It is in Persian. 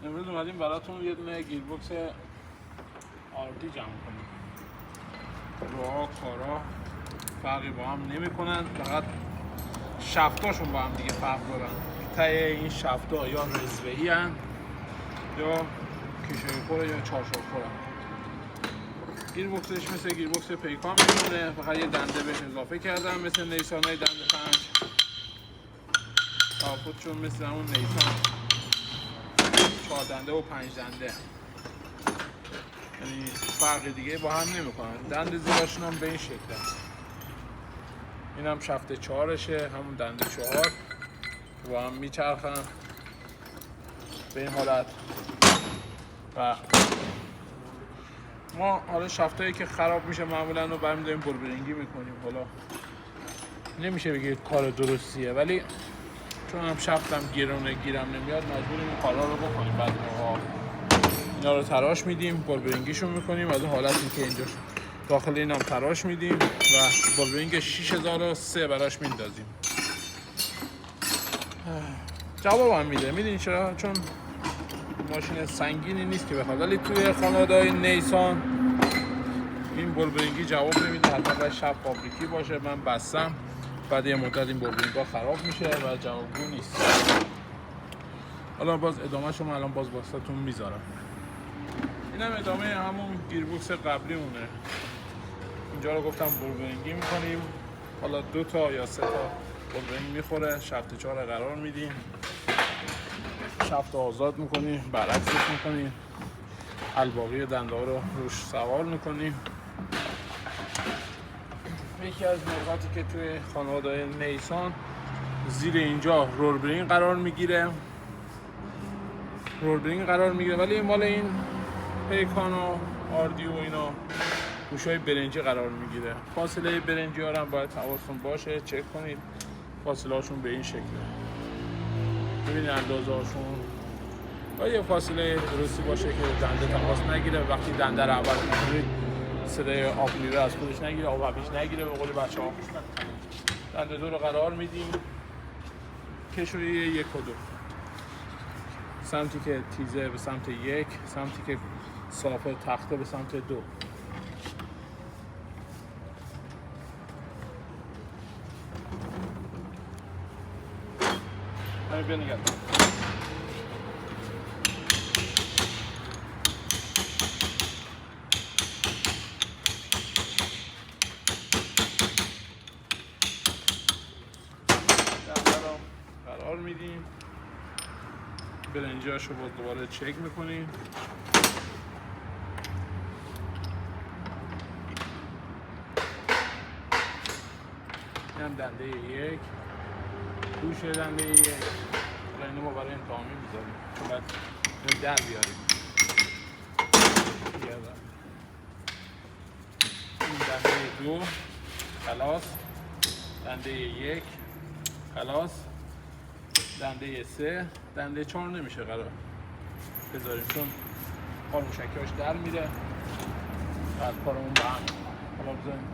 امروز اومدیم براتون یه دونه گیربکس آردی جمع کنیم. راه کارا فرقی با هم نمی‌کنن، فقط شفتاشون با هم دیگه فرق دارن. ته این شفتا یا رزوه‌ای ان یا کشوی خوره یا چارچوب خوره. گیربکسش مثل گیربکس پیکان میمونه، فقط یه دنده بهش اضافه کردم مثل نیسان‌های دنده 5. تفاوتشون مثل همون نیسان 4 دنده و 5 دنده، یعنی فرق دیگه با هم نمیکنن. دنده زیراشون هم به این شکله. این هم شفت 4شه، همون دنده 4 با هم میچرخن به این حالت. و ما حالا شفتایی که خراب میشه معمولا رو برمی‌داریم بولبرینگی میکنیم. حالا نمیشه بگید کار درستیه، ولی چون هم شفتم گیرم نمیاد مجبوریم این کارا رو بکنیم. بعد موقع اینا رو تراش میدیم، بولبرینگیشون میکنیم. از اون حالتی که اینجا داخل این هم تراش میدیم و بولبرینگ 6003 براش میندازیم. جواب هم میده. میدونی چرا؟ چون ماشین سنگینی نیست که بخواد، ولی توی خانواده‌های نیسان این بولبرینگی جواب نمیده. حتما شب فابریکی باشه. من بستم، بعد یه مدت این بولبرینگ‌ها خراب میشه و جوابگو نیست. حالا باز ادامه شما الان باز واسهتون میذارم. اینم ادامه همون گیربکس قبلیمونه. اینجا رو گفتم بولبرینگی میکنیم. حالا 2 تا یا 3 تا بولبرینگ میخوره، شفت 4 قرار میدیم، شفت آزاد میکنیم، برعکسش میکنیم، الباقی دنده ها رو روش سوار میکنیم. یکی از نکاتی که توی خانواده نیسان زیر اینجا رولبرینگ قرار میگیره، ولی این مال این پیکان و آردی و اینا گوشای برنجی قرار میگیره. فاصله برنجی ها هم باید حواستون باشه، چک کنید. فاصله هاشون به این شکله، ببینید اندازه هاشون باید یه فاصله درستی باشه که دنده تماس نگیره. وقتی دنده رو اول میکنید صدای آب میره از خودش نگیره، آب هویش نگیره. به قول بچه ها دنده 2 رو قرار میدیم، کشوی 1 و 2، سمتی که تیزه به سمت 1، سمتی که صافه تخته به سمت 2. همین بیا نگرد. قرار میدیم، برنجاشو باز دوباره چک میکنیم. اینم دنده 1، گوش دنده 1. حالا اینو ما برای انتقامی میذاریم چون باید اینو در بیاریم. این دنده 2 خلاص، دنده 1 خلاص، دنده 3. دنده 4 نمیشه قرار بذاریم چون پارموشکیاش در میره، بعد پارمون به هم. حالا بذاریم